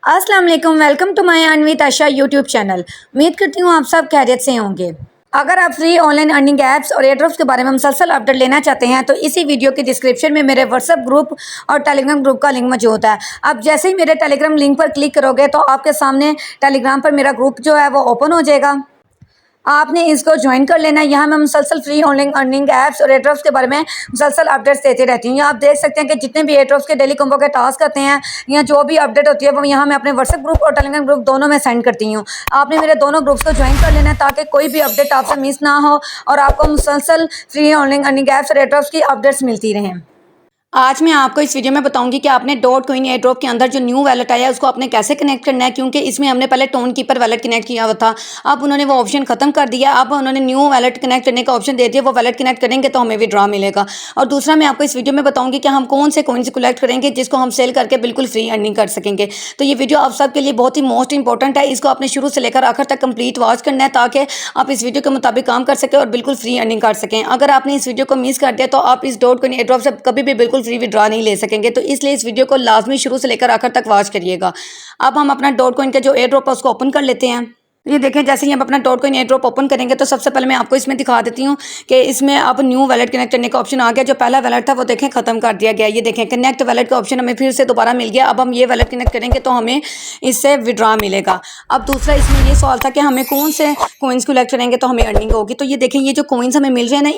अस्सलाम वालेकुम, welcome to my Anvit Asha YouTube channel. उम्मीद करती हूँ आप सब खैरियत से होंगे। अगर आप फ्री ऑनलाइन अर्निंग ऐप्स और एयरड्रॉप्स के बारे में मुसलसल अपडेट लेना चाहते हैं तो इसी वीडियो के डिस्क्रिप्शन में मेरे व्हाट्सएप ग्रुप और टेलीग्राम ग्रुप का लिंक मौजूद है। आप जैसे ही मेरे टेलीग्राम लिंक पर क्लिक करोगे तो आपके सामने टेलीग्राम पर मेरा ग्रुप जो है वो ओपन हो जाएगा। आपने इसको ज्वाइन कर लेना है। यहाँ मैं मुसलसल फ्री ऑनलाइन अर्निंग ऐप्स और एयरड्रॉप्स के बारे में मुसलसल अपडेट्स देती रहती हूँ। आप देख सकते हैं कि जितने भी एयरड्रॉप्स के डेली कॉम्बो के टास्क आते हैं या जो भी अपडेट होती है वो यहाँ मैं अपने व्हाट्सएप ग्रुप और टेलीग्राम ग्रुप दोनों में सेंड करती हूँ। आपने मेरे दोनों ग्रुप्स को ज्वाइन कर लेना है ताकि कोई भी अपडेट आपसे मिस ना हो और आपको मुसलसल फ्री ऑनलाइन अर्निंग ऐप्स और एयरड्रॉप्स की अपडेट्स मिलती रहें। आज मैं आपको इस वीडियो में बताऊंगी कि आपने डॉट कॉइन एयरड्रॉप के अंदर जो न्यू वैलेट आया है उसको आपने कैसे कनेक्ट करना है, क्योंकि इसमें हमने पहले टोन कीपर वैलेट कनेक्ट किया हुआ था। अब उन्होंने वो ऑप्शन खत्म कर दिया। अब उन्होंने न्यू वैलेट कनेक्ट करने का ऑप्शन दे दिया। वो वैलेट कनेक्ट करेंगे तो हमें विड्रॉ मिलेगा। और दूसरा मैं आपको इस वीडियो में बताऊंगी कि हम कौन से कॉइन्स कलेक्ट करेंगे जिसको हम सेल करके बिल्कुल फ्री अर्निंग कर सकेंगे। तो ये वीडियो आप सबके लिए बहुत ही मोस्ट इंपॉर्टेंट है। इसको आपने शुरू से लेकर आखिर तक कंप्लीट वॉच करना है ताकि आप इस वीडियो के मुताबिक काम कर सकें और बिल्कुल फ्री अर्निंग कर सकें। अगर आपने इस वीडियो को मिस कर दिया तो आप इस डॉट कॉइन एयरड्रॉप से कभी भी बिल्कुल फ्री विड्रॉ नहीं ले सकेंगे। तो इसलिए इस वीडियो को लाजमी शुरू से लेकर आखिर तक वॉच करिएगा। अब हम अपना डॉट कॉइन का जो एयरड्रॉप है उसको ओपन कर लेते हैं। ये देखें, जैसे ही हम अपना डॉट कॉइन एयरड्रॉप ओपन करेंगे तो सबसे पहले मैं आपको इसमें दिखा देती हूँ कि इसमें अब न्यू वैलेट कनेक्ट करने का ऑप्शन आ गया। जो पहला वैलेट था वो देखें खत्म कर दिया गया। ये देखें कनेक्ट वैलेट का ऑप्शन हमें फिर से दोबारा मिल गया। अब हम ये वैलेट कनेक्ट करेंगे तो हमें इससे विड्रॉ मिलेगा। अब दूसरा इसमें ये सवाल था कि हमें कौन से कॉइन्स कलेक्ट करेंगे तो हमें अर्निंग होगी। तो ये देखें, ये जो कॉइन्स हमें मिल रहे हैं ना,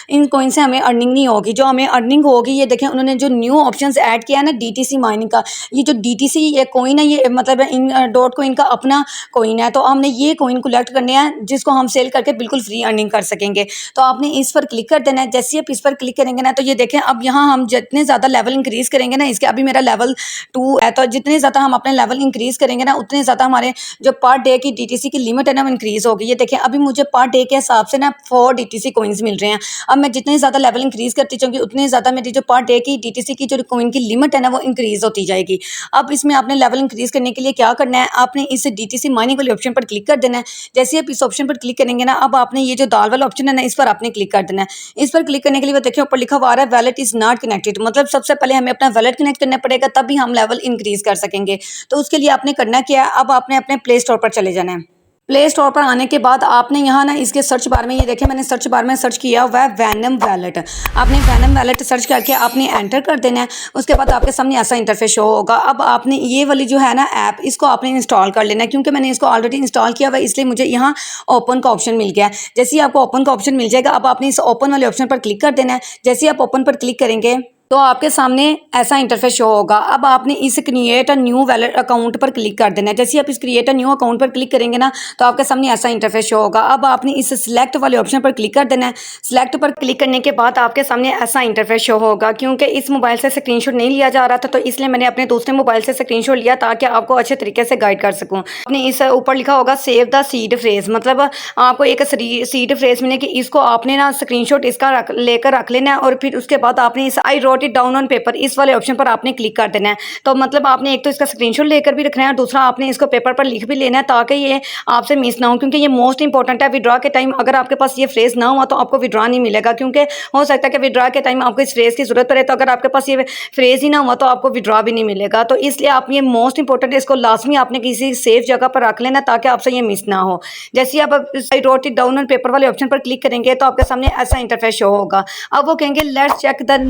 इन कॉइन से हमें अर्निंग नहीं होगी। जो हमें अर्निंग होगी, ये देखें उन्होंने जो न्यू ऑप्शन ऐड किया है ना DTC माइनिंग का, ये जो DTC ये कॉइन है ये मतलब इन डॉट कॉइन का अपना कॉइन है। तो हमने ये कॉइन कलेक्ट करने हैं जिसको हम सेल करके बिल्कुल फ्री अर्निंग कर सकेंगे। तो आपने इस पर क्लिक कर देना है। जैसे आप इस पर क्लिक करेंगे ना तो ये देखें, अब यहाँ हम जितने ज़्यादा लेवल इंक्रीज़ करेंगे ना, इसके अभी मेरा लेवल 2 है, तो जितने ज़्यादा हम अपने लेवल इंक्रीज़ करेंगे ना उतने ज़्यादा हमारे जो पर डे की DTC की लिमिट है ना वो इंक्रीज़ होगी। ये देखें, अभी मुझे पर डे के हिसाब से ना 4 DTC कॉइन्स मिल रहे हैं। अब मैं जितने ज़्यादा लेवल इंक्रीज़ करती जाऊँगी उतने ज़्यादा मेरी जो पर डे की DTC की जो कॉइन की लिमिट है ना वो इंक्रीज़ होती जाएगी। अब इसमें आपने लेवल इंक्रीज़ करने के लिए क्या करना है, आपने इस DTC माइनिंग वाले ऑप्शन पर क्लिक कर देना है। जैसे आप इस ऑप्शन पर क्लिक करेंगे ना, अब आपने ये जो दाल वाला ऑप्शन है ना इस पर आपने क्लिक कर देना है। इस पर क्लिक करने के लिए वो देखिए ऊपर लिखा हुआ आ रहा है वैलेट इज नॉट कनेक्टेड, मतलब सबसे पहले हमें अपना वैलेट कनेक्ट करना पड़ेगा तभी हम लेवल इंक्रीज कर सकेंगे। तो उसके लिए आपने करना क्या है, अब आपने अपने प्ले स्टोर पर चले जाना है। प्ले स्टोर पर आने के बाद आपने यहाँ ना इसके सर्च बार में, ये देखें मैंने सर्च बार में सर्च किया हुआ है वैनम वैलेट। आपने वैनम वैलेट सर्च करके आपने एंटर कर देना है। उसके बाद आपके सामने ऐसा इंटरफेस शो होगा। अब आपने ये वाली जो है ना ऐप, इसको आपने इंस्टॉल कर लेना है। क्योंकि मैंने इसको ऑलरेडी इंस्टॉल किया हुआ है इसलिए मुझे यहाँ ओपन का ऑप्शन मिल गया है। जैसे ही आपको ओपन का ऑप्शन मिल जाएगा, अब आपने इस ओपन वाले ऑप्शन पर क्लिक कर देना है। जैसे ही आप ओपन पर क्लिक करेंगे तो आपके सामने ऐसा इंटरफेस शो होगा। अब आपने इस create a new wallet account पर क्लिक कर देना है। जैसे आप इस क्रिएट अ न्यू अकाउंट पर क्लिक करेंगे ना तो आपके सामने ऐसा इंटरफेस शो होगा। अब आपने इस सिलेक्ट वाले ऑप्शन पर क्लिक कर देना है। सिलेक्ट पर क्लिक करने के बाद आपके सामने ऐसा इंटरफेस शो होगा। क्योंकि इस मोबाइल से स्क्रीनशॉट नहीं लिया जा रहा था तो इसलिए मैंने अपने दूसरे मोबाइल से स्क्रीनशॉट लिया ताकि आपको अच्छे तरीके से गाइड कर सकूँ। आपने इस ऊपर लिखा होगा सेव द सीड फ्रेज, मतलब आपको एक सीड फ्रेज मिले कि इसको आपने ना स्क्रीनशॉट इसका लेकर रख लेना है और फिर उसके बाद आपने इस I wrote it down on paper इस वाले ऑप्शन पर आपने क्लिक कर देना है। तो मतलब आपने एक तो इसका स्क्रीनशॉट लेकर भी रखना है और दूसरा आपने इसको पेपर पर लिख भी लेना है ताकि ये आपसे मिस ना हो। क्योंकि ये मोस्ट इंपॉर्टेंट है विड्रॉ के टाइम। अगर आपके पास ये फ्रेज ना हुआ तो आपको विड्रॉ नहीं मिलेगा। क्योंकि हो सकता है कि विड्रॉ के टाइम आपको इस फ्रेज की जरूरत पड़े, तो अगर आपके पास ये फ्रेज ही ना हुआ तो आपको विड्रॉ भी नहीं मिलेगा। तो इसलिए आप ये मोस्ट इंपॉर्टेंट है, इसको लाजमी आपने किसी सेफ जगह पर रख लेना ताकि आपसे ये मिस ना हो। जैसे आप I wrote it down on paper वाले ऑप्शन पर क्लिक करेंगे तो आपके सामने ऐसा इंटरफेस शो होगा। अब वो कहेंगे let's check the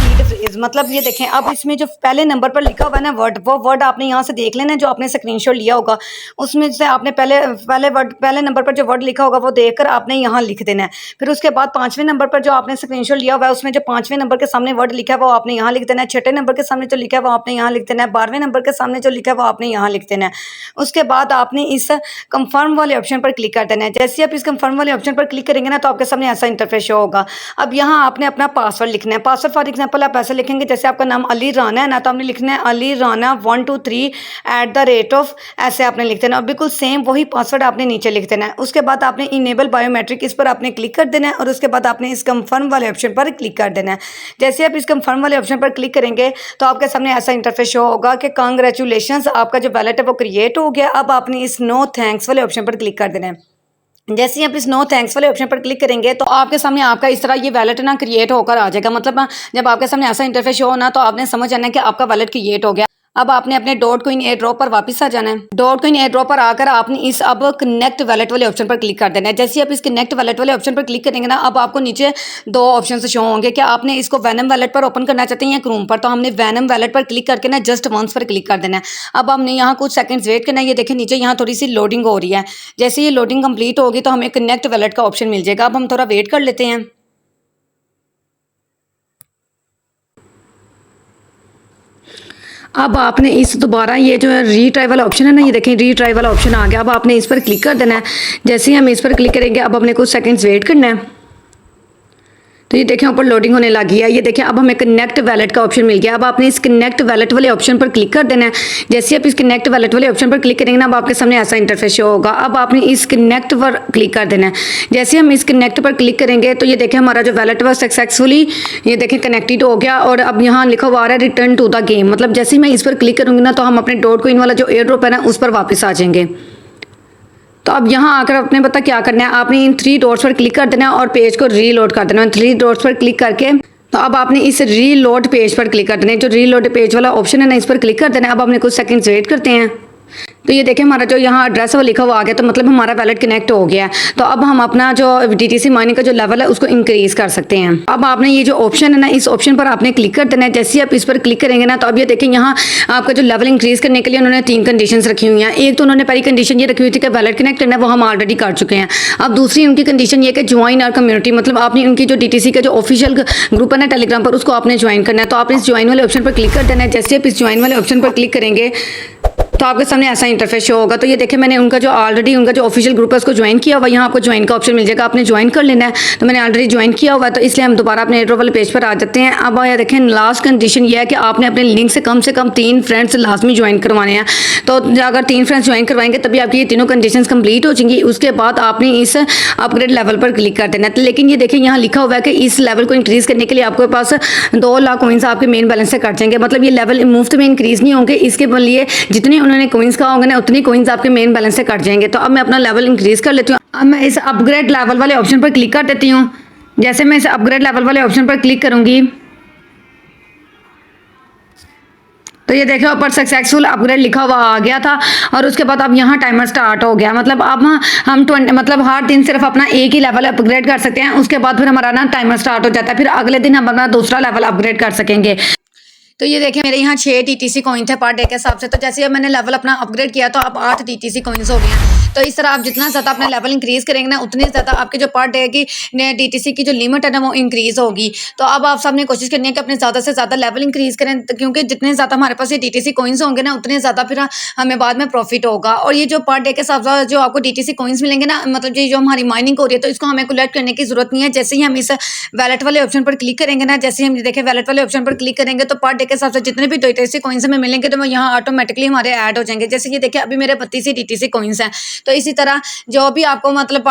seed phrase, मतलब ये देखें अब इसमें जो पहले नंबर पर लिखा हुआ है ना वर्ड, वो वर्ड आपने यहाँ से देख लेना जो आपने स्क्रीनशॉट लिया होगा। उसमें से आपने पहले नंबर पर जो वर्ड लिखा होगा वो देखकर आपने यहाँ लिख देना है। फिर उसके बाद 5वें नंबर पर जो आपने स्क्रीनशॉट लिया हुआ है उसमें जो 5वें नंबर के सामने वर्ड लिखा है वो आपने यहाँ लिख देना है। 6ठे नंबर के सामने जो लिखा है वो आपने यहाँ लिख देना है। 12वें नंबर के सामने जो लिखा है वो आपने यहाँ लिख देना है। उसके बाद आपने इस कंफर्म वाले ऑप्शन पर क्लिक कर देना है। जैसे आप इस कंफर्म वाले ऑप्शन पर क्लिक करेंगे ना तो आपके सामने ऐसा इंटरफेस शो होगा। अब यहाँ आपने अपना पासवर्ड लिखना है। पासवर्ड फॉर एग्जाम्पल आप ऐसे लिखेंगे, जैसे आपका नाम अली राना है ना तो हमने लिखना है अली राना 123 ऐसे आपने लिख देना और बिल्कुल सेम वही पासवर्ड आपने नीचे लिख देना है। उसके बाद आपने इनेबल बायोमेट्रिक इस पर आपने क्लिक कर देना है और उसके बाद आपने इस कंफर्म वाले ऑप्शन पर क्लिक कर देना है। जैसे आप इस कंफर्म वाले ऑप्शन पर क्लिक करेंगे तो आपके सामने ऐसा इंटरफेस शो होगा कि कांग्रेचुलेशंस, आपका जो वैलेट है वो क्रिएट हो गया। अब आपने इस नो थैंक्स वाले ऑप्शन पर क्लिक कर देना है। जैसे ही आप इस नो थैंक्स वाले ऑप्शन पर क्लिक करेंगे तो आपके सामने आपका इस तरह ये वैलेट ना क्रिएट होकर आ जाएगा। मतलब जब आपके सामने ऐसा इंटरफेस शो हो ना तो आपने समझ जाना है कि आपका वैलेट क्रिएट हो गया। अब आपने अपने डॉट कॉइन एयर ड्रॉप पर वापस आ जाना है। डॉट कॉइन एयर ड्रॉप पर आकर आपने इस अब कनेक्ट वैलेट वाले ऑप्शन पर क्लिक कर देना है। जैसे आप इस कनेक्ट वैलेट वाले ऑप्शन पर क्लिक करेंगे ना, अब आपको नीचे दो ऑप्शन शो होंगे। क्या आपने इसको वैनम वैलेट पर ओपन करना चाहते हैं या क्रोम पर? तो हमने वैनम वैलेट पर क्लिक करके ना जस्ट वंस पर क्लिक कर देना है। अब हमने यहाँ कुछ सेकंड्स वेट करना है। ये देखें नीचे यहाँ थोड़ी सी लोडिंग हो रही है। जैसे ये लोडिंग कंप्लीट होगी तो हमें कनेक्ट वैलेट का ऑप्शन मिल जाएगा। अब हम थोड़ा वेट कर लेते हैं। अब आपने इस दोबारा ये जो है रीट्राई वाला ऑप्शन है ना, ये देखें रीट्राई वाला ऑप्शन आ गया। अब आपने इस पर क्लिक कर देना है। जैसे ही हम इस पर क्लिक करेंगे, अब हमने कुछ सेकंड्स वेट करना है। तो ये देखें ऊपर लोडिंग होने लगी है। ये देखें अब हमें कनेक्ट वैलेट का ऑप्शन मिल गया। अब आपने इस कनेक्ट वैलेट वाले ऑप्शन पर क्लिक कर देना है। जैसे आप इस कनेक्ट वैलेट वाले ऑप्शन पर क्लिक करेंगे ना, अब आपके सामने ऐसा इंटरफेस शो होगा। अब आपने इस कनेक्ट पर क्लिक कर देना है। जैसे हम इस कनेक्ट पर क्लिक करेंगे तो ये देखें हमारा जो वैलेट was सक्सेसफुली ये देखें कनेक्टेड हो गया। और अब यहाँ लिखा हुआ आ रहा है रिटर्न टू द गेम। मतलब जैसे ही मैं इस पर क्लिक करूँगी ना, तो हम अपने डॉट कॉइन वाला जो एयर ड्रॉप है ना उस पर वापस आ जाएंगे। तो अब यहाँ आकर आपने पता क्या करना है, आपने इन 3 डॉट्स पर क्लिक कर देना है और पेज को रीलोड कर देना है। 3 डॉट्स पर क्लिक करके तो अब आपने इस रीलोड पेज पर क्लिक कर देना है। जो रीलोड पेज वाला ऑप्शन है ना, इस पर क्लिक कर देना है। अब आपने कुछ सेकंड्स वेट करते हैं। तो ये देखें हमारा जो यहाँ एड्रेस वो लिखा हुआ आ गया, तो मतलब हमारा वैलेट कनेक्ट हो गया है। तो अब हम अपना जो DTC माइनिंग का जो लेवल है उसको इंक्रीज कर सकते हैं। अब आपने ये जो ऑप्शन है ना, इस ऑप्शन पर आपने क्लिक कर देना है। जैसे ही आप इस पर क्लिक करेंगे ना, तो अब ये देखें यहाँ आपका जो लेवल इंक्रीज करने के लिए उन्होंने 3 कंडीशंस रखी हुई हैं। एक तो उन्होंने पहली कंडीशन ये रखी हुई थी कि वैलेट कनेक्ट करना है, वो हम ऑलरेडी कर चुके हैं। अब दूसरी उनकी कंडीशन ये कि ज्वाइन आवर कम्युनिटी, मतलब आपने उनकी जो DTC का जो ऑफिशियल ग्रुप है ना टेलीग्राम पर, उसको आपने ज्वाइन करना है। तो आपने इस ज्वाइन वाले ऑप्शन पर क्लिक कर देना है। जैसे आप इस ज्वाइन वाले ऑप्शन पर क्लिक करेंगे तो आपके सामने ऐसा इंटरफेस शो होगा। तो ये देखें मैंने उनका जो ऑलरेडी उनका जो ऑफिशियल ग्रुप है उसको ज्वाइन किया हुआ। यहाँ आपको ज्वाइन का ऑप्शन मिल जाएगा, आपने ज्वाइन कर लेना है। तो मैंने ऑलरेडी ज्वाइन किया हुआ है, तो इसलिए हम दोबारा अपने एड्रॉप वाले पेज पर आ जाते हैं। अब ये देखें लास्ट कंडीशन ये है कि आपने अपने लिंक से कम 3 फ्रेंड्स लाजमी ज्वाइन करवाने हैं। तो अगर 3 फ्रेंड्स ज्वाइन करवाएंगे तभी आपकी ये तीनों कंडीशन कंप्लीट हो जाएंगी। उसके बाद आपने इस अपग्रेड लेवल पर क्लिक कर देना है। लेकिन ये देखें यहाँ लिखा हुआ है कि इस लेवल को इंक्रीज करने के लिए आपके पास 2 लाख कॉइन्स आपके मेन बैलेंस से कट जाएंगे। मतलब ये लेवल मुफ्त में इंक्रीज नहीं होंगे, इसके लिए जितने उन्होंने कॉइन्स कहा होगा ना उतनी कॉइन्स आपके मेन बैलेंस से कट जाएंगे। तो अब मैं अपना लेवल इंक्रीज कर लेती हूँ। अब मैं इस अपग्रेड लेवल वाले ऑप्शन पर क्लिक कर देती हूँ। जैसे मैं इस अपग्रेड लेवल वाले ऑप्शन पर क्लिक करूंगी तो ये देखो ऊपर सक्सेसफुल अपग्रेड लिखा हुआ आ गया था। और उसके बाद अब यहाँ टाइमर स्टार्ट हो गया। मतलब अब हम 20 मतलब हर दिन सिर्फ अपना एक ही लेवल अपग्रेड कर सकते हैं। उसके बाद फिर हमारा ना टाइमर स्टार्ट हो जाता है। फिर अगले दिन हम अपना दूसरा लेवल अपग्रेड कर सकेंगे। तो ये देखें मेरे यहाँ 6 DTC कॉइन थे पर डे के हिसाब से। तो जैसे अब मैंने लेवल अपना अपग्रेड किया तो अब 8 DTC कॉइन्स हो गए हैं। तो इस तरह आप जितना ज़्यादा अपना लेवल इंक्रीज करेंगे ना, उतनी ज़्यादा आपके जो पर डे की DTC की जो लिमिट है ना वो इंक्रीज होगी। तो अब आप सबने कोशिश करनी है कि अपने ज़्यादा से ज़्यादा लेवल इंक्रीज करें, क्योंकि जितने ज़्यादा हमारे पास ये DTC कॉइन्स होंगे ना, उतने ज़्यादा फिर हमें बाद में प्रॉफिट होगा। और ये जो पर डे के हिसाब से जो आपको DTC कॉइन्स मिलेंगे ना, मतलब ये जो हमारी माइनिंग हो रही है, तो इसको हमें कलेक्ट करने की जरूरत नहीं है। जैसे ही हम इस वैलेट वाले ऑप्शन पर क्लिक करेंगे ना, जैसे हम देखें वैलेट वाले ऑप्शन पर क्लिक करेंगे तो पर डे के हिसाब से जितने भी DTC कॉइन्स हमें मिलेंगे तो वो यहाँ ऑटोमेटिकली हमारे ऐड हो जाएंगे। जैसे ये देखिए अभी मेरे 32 ही DTC कॉइन्स हैं। तो इसी तरह जो भी आपको मतलब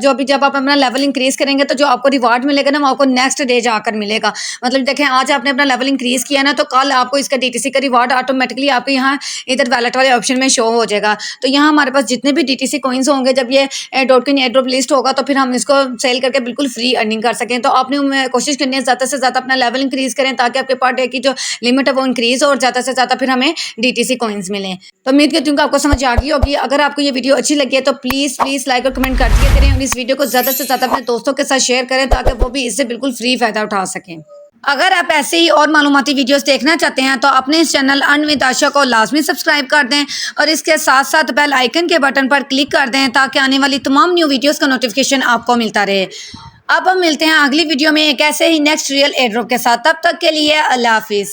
जो भी जब आप अपना लेवल इंक्रीज करेंगे तो जो आपको रिवार्ड मिलेगा ना, वो आपको नेक्स्ट डे जाकर मिलेगा। मतलब देखें आज आपने अपना लेवल इंक्रीज किया ना, तो कल आपको इसका DTC का रिवार्ड ऑटोमेटिकली आपके यहाँ इधर वैलेट वाले ऑप्शन में शो हो जाएगा। तो यहाँ हमारे पास जितने भी DTC कॉइन्स होंगे, जब ये डॉट एयर ड्रॉप लिस्ट होगा तो फिर हम इसको सेल करके बिल्कुल फ्री अर्निंग कर सकें। तो आपने कोशिश करनी है ज़्यादा से ज़्यादा अपना लेवल इंक्रीज करें, ताकि आपके पर डे की जो लिमिट है वो इंक्रीज हो और ज़्यादा से ज़्यादा फिर हमें DTC कॉइन्स मिलें। तो उम्मीद करती हूँ कि आपको समझ आ गई होगी। अगर आपको ये वीडियो अच्छी लगी है तो प्लीज़ लाइक और कमेंट कर दिया करें और इस वीडियो को ज़्यादा से ज़्यादा अपने दोस्तों के साथ शेयर करें, ताकि वो भी इससे बिल्कुल फ्री फ़ायदा उठा सकें। अगर आप ऐसे ही और मालूमाती वीडियोस देखना चाहते हैं तो अपने इस चैनल अर्न विद आशा को लाजमी सब्सक्राइब कर दें और इसके साथ साथ बेल आइकन के बटन पर क्लिक कर दें, ताकि आने वाली तमाम न्यू वीडियोस का नोटिफिकेशन आपको मिलता रहे। अब हम मिलते हैं अगली वीडियो में एक ऐसे ही नेक्स्ट रियल एयर ड्रॉप के साथ। तब तक के लिए अल्लाह हाफिज़।